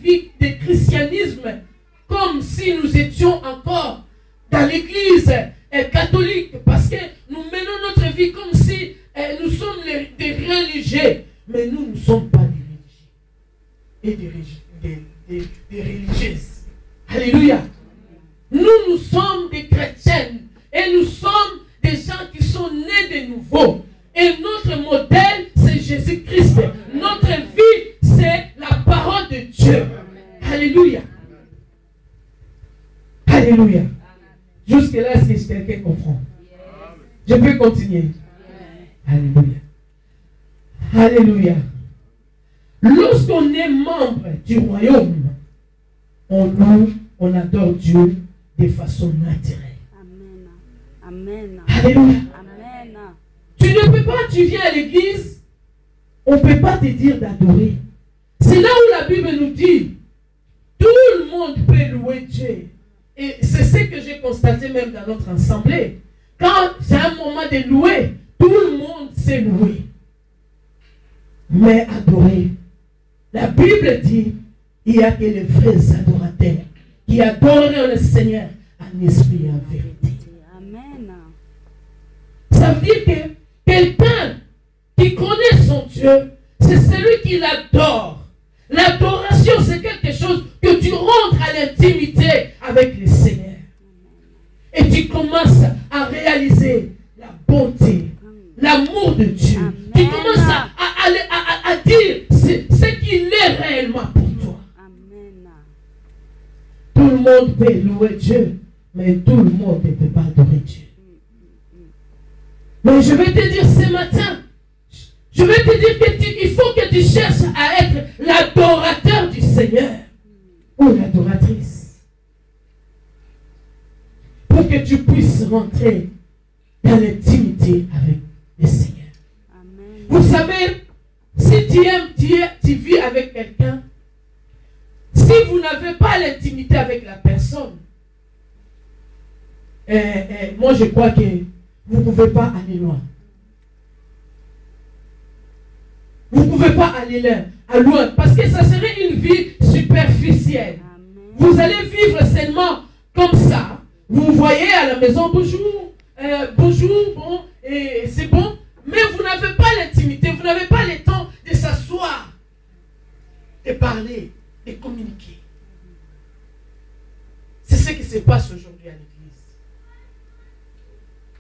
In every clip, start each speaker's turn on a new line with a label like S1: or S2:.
S1: vie de christianisme comme si nous étions encore dans l'église catholique, parce que nous menons notre vie comme si nous sommes des religieux, mais nous ne sommes pas des religieux et des religieuses. Alléluia. Nous sommes des chrétiennes et nous sommes des gens qui sont nés de nouveau. Et notre modèle, c'est Jésus-Christ. Notre vie, c'est la parole de Dieu. Alléluia. Alléluia. Jusque-là, est-ce que quelqu'un comprend? Je peux continuer. Alléluia. Alléluia. Lorsqu'on est membre du royaume, on loue, on adore Dieu de façon naturelle.
S2: Amen.
S1: Alléluia.
S2: Amen.
S1: Tu ne peux pas, tu viens à l'église, on ne peut pas te dire d'adorer. C'est là où la Bible nous dit, tout le monde peut louer Dieu. Et c'est ce que j'ai constaté même dans notre assemblée. Quand c'est un moment de louer, tout le monde sait louer. Mais adorer, la Bible dit, il n'y a que les vrais adorateurs qui adorent le Seigneur en esprit et en vérité.
S2: Amen.
S1: Ça veut dire que quelqu'un qui connaît son Dieu, c'est celui qui l'adore. L'adoration, c'est quelque chose que tu rentres à l'intimité avec le Seigneur. Et tu commences à réaliser la bonté, l'amour de Dieu. Amen. Tu commences à dire ce qu'il est réellement pour toi.
S2: Amen.
S1: Tout le monde peut louer Dieu, mais tout le monde ne peut pas adorer Dieu. Mais je vais te dire ce matin, je vais te dire qu'il faut que tu cherches à être l'adorateur du Seigneur ou l'adoratrice. Pour que tu puisses rentrer dans l'intimité avec le Seigneur. Amen. Vous savez, si tu aimes Dieu, tu vis avec quelqu'un, si vous n'avez pas l'intimité avec la personne, moi je crois que vous ne pouvez pas aller loin. Vous ne pouvez pas aller loin. Parce que ça serait une vie superficielle. Amen. Vous allez vivre seulement comme ça. Vous voyez à la maison, bonjour, bonjour, bon, et c'est bon. Mais vous n'avez pas l'intimité. Vous n'avez pas le temps de s'asseoir, de parler, de communiquer. C'est ce qui se passe aujourd'hui à l'église.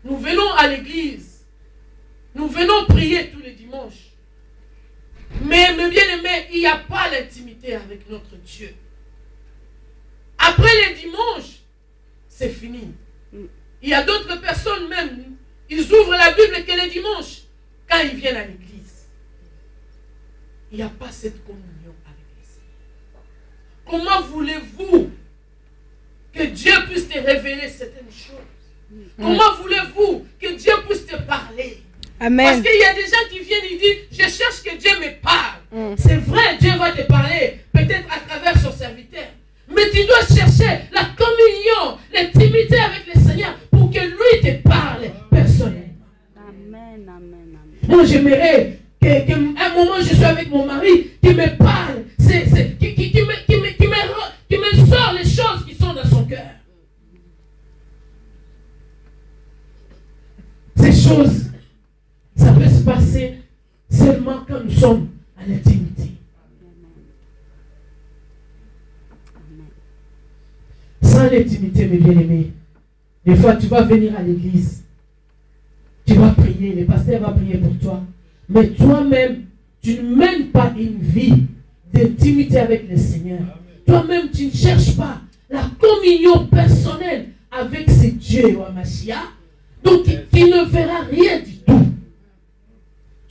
S1: Nous venons à l'église. Nous venons prier tous les dimanches. Mais mes bien-aimés, il n'y a pas l'intimité avec notre Dieu. Après les dimanches, c'est fini. Il y a d'autres personnes même, ils ouvrent la Bible que les dimanches quand ils viennent à l'église. Il n'y a pas cette communion avec le Seigneur. Comment voulez-vous que Dieu puisse te révéler certaines choses? Comment voulez-vous que Dieu puisse te parler? Amen. Parce qu'il y a des gens qui viennent et disent, je cherche que Dieu me parle. C'est vrai, Dieu va te parler, peut-être à travers son serviteur. Mais tu dois chercher la communion, l'intimité avec le Seigneur pour que lui te parle personnellement. Amen, amen, amen. Moi, j'aimerais qu'à un moment, je sois avec mon mari, qui me parle, qui me sort les choses qui sont dans son cœur. Ces choses, ça peut se passer seulement quand nous sommes à l'intimité. Sans l'intimité, mes bien-aimés, des fois tu vas venir à l'église, tu vas prier, le pasteur va prier pour toi, mais toi-même, tu ne mènes pas une vie d'intimité avec le Seigneur. Toi-même, tu ne cherches pas la communion personnelle avec ce Dieu ou Mashiach. Donc, tu ne verras rien du tout.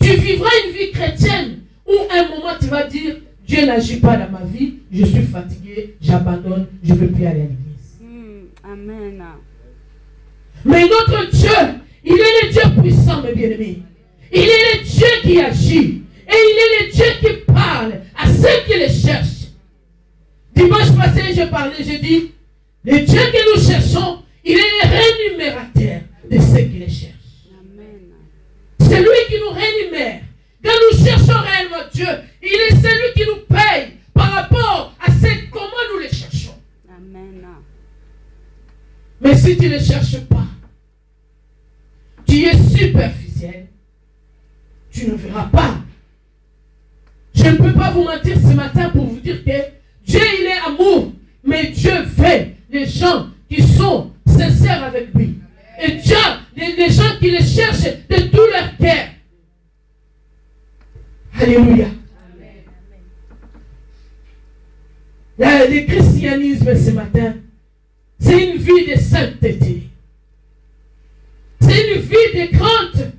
S1: Tu vivras une vie chrétienne où un moment tu vas dire, Dieu n'agit pas dans ma vie, je suis fatigué, j'abandonne, je ne veux plus aller à l'église.
S2: Amen.
S1: Mais notre Dieu, il est le Dieu puissant, mes bien-aimés. Il est le Dieu qui agit. Et il est le Dieu qui parle à ceux qui le cherchent. Dimanche passé, j'ai dit, le Dieu que nous cherchons, il est le rémunérateur de ceux qui le cherchent. C'est lui qui nous rémunère. Quand nous cherchons réellement Dieu, il est celui qui nous paye par rapport à ce tu ne cherches pas, tu es superficiel, tu ne verras pas. Je ne peux pas vous mentir ce matin pour vous dire que Dieu, il est amour, mais Dieu veut les gens qui sont sincères avec lui. Et Dieu, les gens qui le cherchent de tout leur cœur. Alléluia. Le christianisme ce matin, c'est une vie de sainteté. C'est une vie de crainte.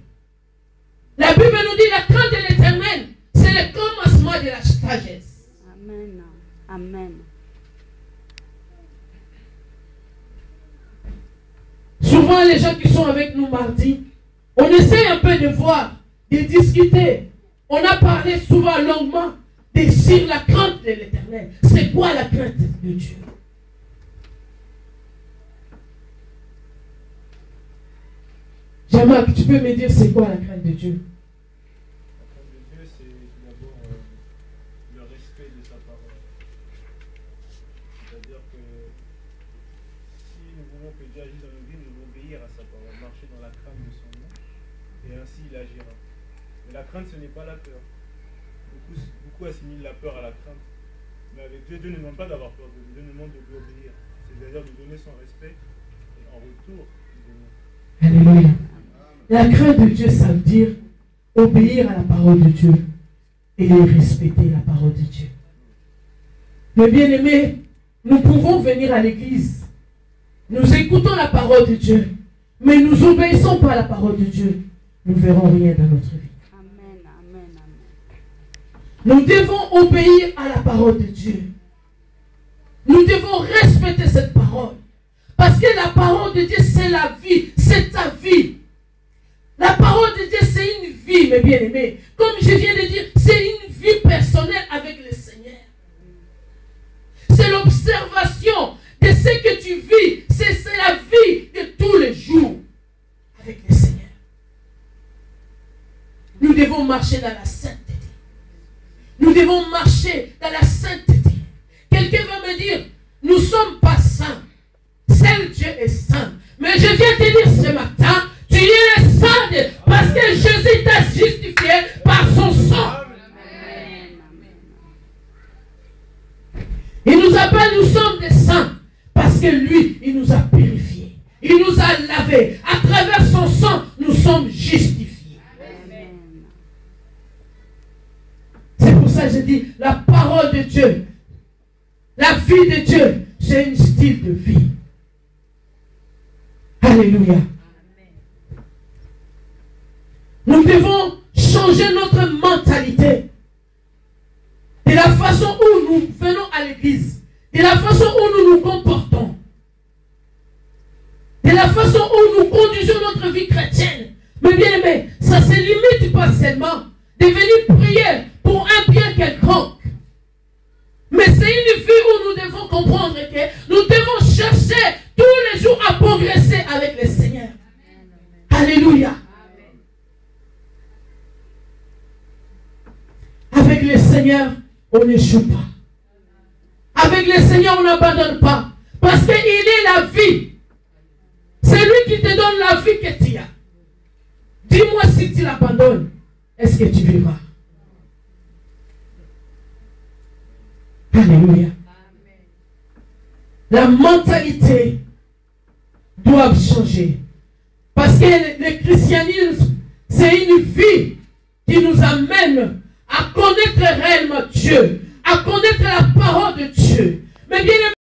S1: La Bible nous dit la crainte de l'Éternel, c'est le commencement de la sagesse.
S2: Amen. Amen.
S1: Souvent, les gens qui sont avec nous mardi, on essaie un peu de voir, de discuter. On a parlé souvent longuement sur la crainte de l'Éternel. C'est quoi la crainte de Dieu? Jean-Marc, tu peux me dire c'est quoi la crainte de Dieu?
S3: La crainte de Dieu, c'est tout d'abord le respect de sa parole. C'est-à-dire que si nous voulons que Dieu agisse dans nos vies, nous devons obéir à sa parole, marcher dans la crainte de son nom, et ainsi il agira. Mais la crainte, ce n'est pas la peur. Beaucoup assimilent la peur à la crainte. Mais avec Dieu, Dieu ne demande pas d'avoir peur de lui, Dieu nous demande de lui obéir. C'est-à-dire de donner son respect, et en retour, de donner.
S1: Alléluia. La crainte de Dieu, ça veut dire obéir à la parole de Dieu et respecter la parole de Dieu. Mais bien aimés, nous pouvons venir à l'église. Nous écoutons la parole de Dieu, mais nous n'obéissons pas à la parole de Dieu. Nous ne verrons rien dans notre vie.
S2: Amen. Amen. Amen.
S1: Nous devons obéir à la parole de Dieu. Nous devons respecter cette parole. Parce que la parole de Dieu, c'est la vie. C'est ta vie. La parole de Dieu, c'est une vie, mes bien-aimés. Comme je viens de dire, c'est une vie personnelle avec le Seigneur. C'est l'observation de ce que tu vis. C'est la vie de tous les jours avec le Seigneur. Nous devons marcher dans la sainteté. Nous devons marcher dans la sainteté. Quelqu'un va me dire, nous ne sommes pas saints. Seul Dieu est saint. Mais je viens te dire ce matin, tu es saint parce que Jésus t'a justifié par son sang. Il nous appelle, nous sommes des saints parce que lui, il nous a purifiés. Il nous a lavés. À travers son sang, nous sommes justifiés. C'est pour ça que je dis, la parole de Dieu, la vie de Dieu, c'est un style de vie. Alléluia. Nous devons changer notre mentalité. De la façon où nous venons à l'église. De la façon où nous nous comportons. De la façon où nous conduisons notre vie chrétienne. Mais bien aimé, ça ne se limite pas seulement de venir prier pour un bien quelconque. Mais c'est une vie où nous devons comprendre que nous devons chercher tous les jours à progresser avec le Seigneur. Alléluia. Avec le Seigneur, on n'échoue pas. Avec le Seigneur, on n'abandonne pas. Parce qu'il est la vie. C'est lui qui te donne la vie que tu as. Dis-moi si tu l'abandonnes, est-ce que tu vivras? Alléluia. La mentalité doit changer. Parce que le christianisme, c'est une vie qui nous amène à connaître réellement Dieu, à connaître la parole de Dieu. Mais bien